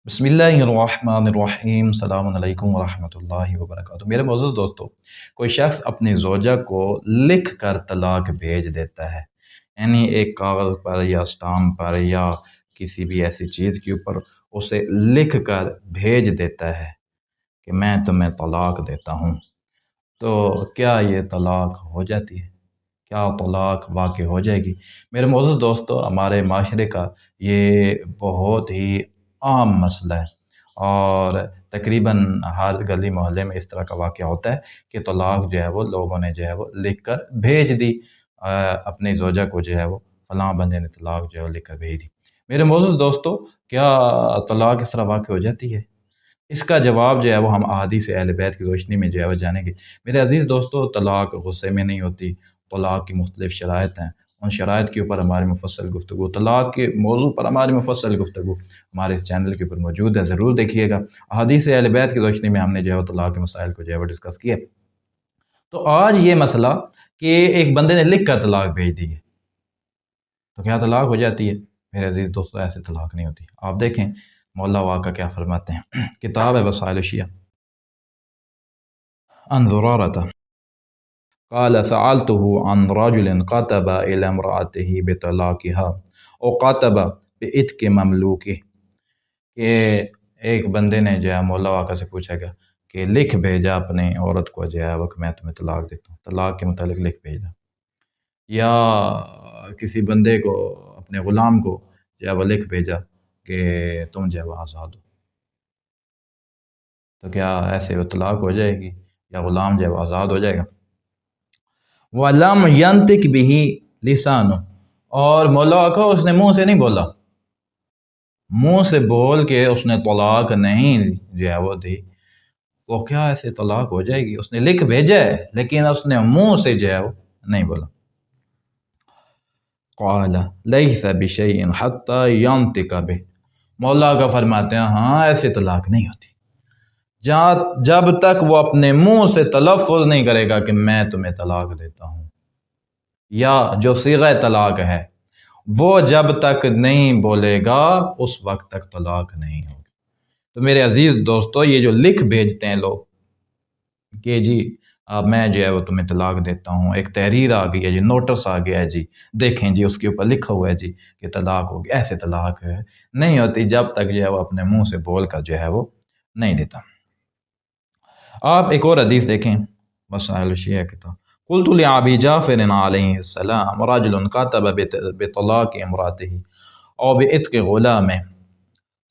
बिस्मिल्लाहिर्रहमानिर्रहीम अस्सलाम वालेकुम वरहमतुल्लाहि वबरकातुहू। मेरे मोअज़्ज़ज़ दोस्तों, कोई शख्स अपनी ज़ौजा को लिख कर तलाक भेज देता है, यानी एक कागज़ पर या स्टाम्प पर या किसी भी ऐसी चीज़ के ऊपर उसे लिख कर भेज देता है कि मैं तुम्हें तलाक देता हूँ। तो क्या ये तलाक हो जाती है? क्या तलाक वाक़ई हो जाएगी? मेरे मोअज़्ज़ज़ दोस्तों, हमारे माशरे का ये बहुत ही आम मसला है और तकरीबन हर गली मोहल्ले में इस तरह का वाक़या होता है कि तलाक जो है वो लोगों ने जो है वो लिख कर भेज दी। अपनी ज़ौजा को जो है वो फ़लाँ बंदे ने तलाक जो है वो लिख कर भेज दी। मेरे मोअज़्ज़ज़ दोस्तों, क्या तलाक इस तरह वाक़ई हो जाती है? इसका जवाब जो है वो हम अहादीस अहले बैत की रोशनी में जो है वो जानेंगे। मेरे अज़ीज़ दोस्तों, तलाक गुस्से में नहीं होती, तलाक की मुख्तलिफ़ शराइत हैं, उन शराइत के ऊपर हमारी मुफ़स्सल गुफ्तगू, तलाक के मौज़ू पर हमारी मुफ़स्सल गुफ्तगू हमारे इस चैनल के ऊपर मौजूद है, ज़रूर देखिएगा। अहादीस अहले बैत की रोशनी में हमने जो है वो तलाक के मसाइल को जो है वो डिस्कस किया। तो आज ये मसला कि एक बंदे ने लिख कर तलाक भेज दी है, तो क्या तलाक हो जाती है? मेरे अज़ीज़ दोस्तों, ऐसे तलाक नहीं होती। आप देखें मौला वाक़ा क्या फ़रमाते हैं। किताब है वसाइल शिया, अन ज़ुरारता क़ाल सअलतुहु अन रजुलिन क़तब इला इम्रअतिही बितलाक़िहा औ क़तब बिइत्क़ि ममलूकिही, कि एक बंदे ने जो है मौला वाक़ा से पूछा गया कि लिख भेजा अपनी औरत को जो है वो कि मैं तुम्हें तलाक देता हूँ, तलाक के मुतालिक लिख भेजा। या किसी बंदे को, अपने ग़ुलाम को जो है वो लिख भेजा कि तुम जो है वो आज़ाद हो। तो क्या ऐसे वो तलाक हो जाएगी या ग़ुलाम जो है वो आज़ाद हो जाएगा? वलम यंतिक बिही लिसानो, और मौला का उसने मुंह से नहीं बोला, मुंह से बोल के उसने तलाक नहीं जो है वो दी, तो क्या ऐसे तलाक हो जाएगी? उसने लिख भेजा है लेकिन उसने मुंह से जो है वो नहीं बोला। क़ाल लैसा बिशैइन हत्ता यंतिक बिह, मौला का फरमाते हैं हाँ, ऐसे तलाक नहीं होती जब तक वो अपने मुंह से तलफ़्फ़ुज़ नहीं करेगा कि मैं तुम्हें तलाक देता हूँ, या जो सीग़ा तलाक है वो जब तक नहीं बोलेगा उस वक्त तक तलाक नहीं होगी। तो मेरे अजीज़ दोस्तों, ये जो लिख भेजते हैं लोग कि जी अब मैं जो है वो तुम्हें तलाक देता हूँ, एक तहरीर आ गई है जी, नोटिस आ गया है जी, देखें जी उसके ऊपर लिखा हुआ है जी कि तलाक होगी, ऐसे तलाक है नहीं होती जब तक जो है वो अपने मुंह से बोल कर जो है वो नहीं देता। आप एक और हदीस देखें, वसाइल शिया किताब, कुल्तु लिअबी जाफ़िर अलैहिस्सलाम रजुलन कतब बितलाक़ि इम्रअतिही औ बिइत्क़ि ग़ुलामिही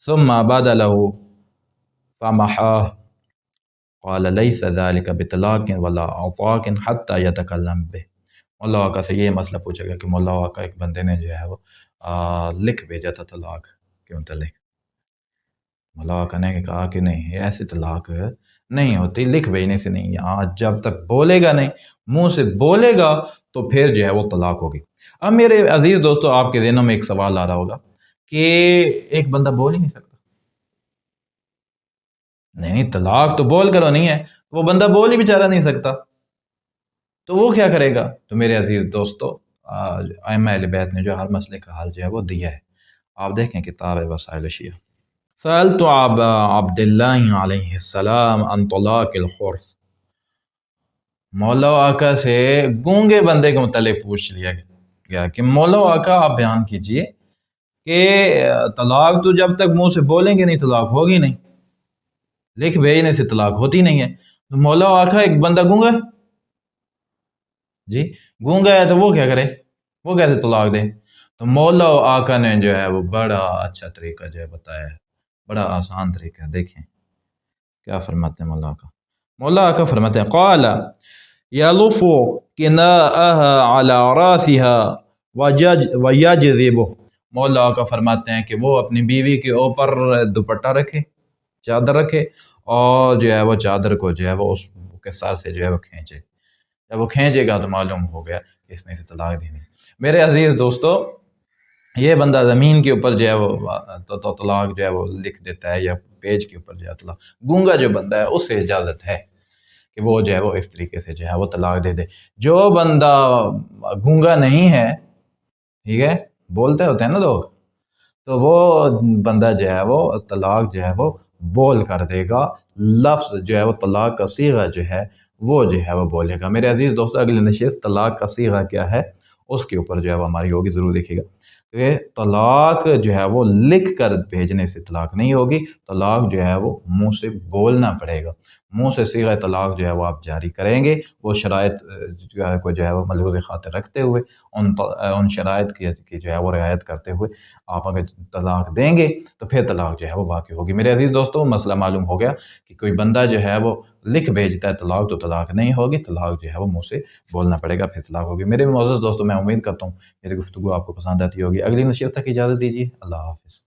सुम्मा बदलहु फमहाह क़ाल लैसा ज़ालिका बितलाक़िन वला अताक़िन हत्ता यतकल्लम बिह। मौला वाक़ा से ये मसला पूछा गया कि मौला वाक़ा, एक बंदे ने जो है वो लिख भेजा था तलाक के मुतालिक। मौला वाक़ा ने कहा कि नहीं, ऐसी तलाक नहीं होती, लिख भेजने से नहीं, यहाँ जब तक बोलेगा नहीं, मुंह से बोलेगा तो फिर जो है वो तलाक होगी। अब मेरे अजीज़ दोस्तों, आपके ज़हनों में एक सवाल आ रहा होगा कि एक बंदा बोल ही नहीं सकता। नहीं, तलाक तो बोल करो नहीं है, तो वो बंदा बोल ही बेचारा नहीं सकता, तो वो क्या करेगा? तो मेरे अजीज़ दोस्तों, अइम्मा अहले बैत ने जो हर मसले का हल जो है वो दिया है। आप देखें किताब है वसाइल शिया। सअलतु अब्दुल्लाह अलैहिस्सलाम अन तलाक़िल हुर्र, मौला आका से गूंगे बंदे के मुतालिक पूछ लिया गया कि मौला आका आप बयान कीजिए कि तलाक तो जब तक मुंह से बोलेंगे नहीं तलाक होगी नहीं, लिख भेजने से तलाक होती नहीं है। तो मौला आका, एक बंदा गूंगा जी, गूंगा है तो वो क्या करे, वो कैसे तलाक दे? तो मौला आका ने जो है वो बड़ा अच्छा तरीका जो है बताया है, बड़ा आसान तरीका है। देखें क्या फरमाते हैं मौला आका। मौला आका फरमाते हैं क़ाल यलुफ़ु किनाअहा अला रासिहा वयजज़िबु, मौला आका फरमाते हैं कि वो अपनी बीवी के ऊपर दुपट्टा रखे, चादर रखे, और जो है वो चादर को जो है वो उसके सर से जो है वो खींचे। जब वो खींचेगा तो मालूम हो गया कि इसने इसे तलाक देनी। मेरे अजीज़ दोस्तों, ये बंदा ज़मीन के ऊपर जो है वो तो तलाक जो है वो लिख देता है, या पेज के ऊपर जो है तलाक। गूंगा जो बंदा है उसे इजाज़त है कि वो जो है वो इस तरीके से जो है वो तलाक दे दे। जो बंदा गूंगा नहीं है, ठीक है, बोलते होते हैं ना लोग, تو وہ بندہ جو ہے وہ طلاق جو ہے وہ بول کر دے گا، لفظ جو ہے وہ طلاق کا صیغہ جو ہے وہ وہ بولے گا۔ میرے عزیز دوستو، اگلی نشست طلاق کا صیغہ کیا ہے اس کے اوپر جو ہے وہ ہماری ہوگی، ضرور دیکھیے گا کہ طلاق جو ہے وہ لکھ کر بھیجنے سے طلاق نہیں ہوگی، طلاق جو ہے وہ منہ سے بولنا پڑے گا، منہ سے صیغہ طلاق جو ہے وہ آپ جاری کریں گے، وہ شرائط جو ہے وہ ملحوظ خاطر رکھتے ہوئے ان شرائط کی جو ہے وہ رعایت کرتے ہوئے آپ اگر طلاق دیں گے تو پھر طلاق جو ہے وہ واقع ہوگی۔ میرے عزیز دوستو، مسئلہ معلوم ہو گیا کہ کوئی بندہ جو ہے وہ لکھ بھیجتا ہے طلاق، تو طلاق نہیں ہوگی، طلاق جو ہے وہ منہ سے بولنا پڑے گا، پھر طلاق ہوگی۔ میرے معزز دوستو، میں امید کرتا ہوں میری گفتگو آپ کو پسند آتی ہوگی۔ اگلی نشست تک اجازت دیجیے، اللہ حافظ۔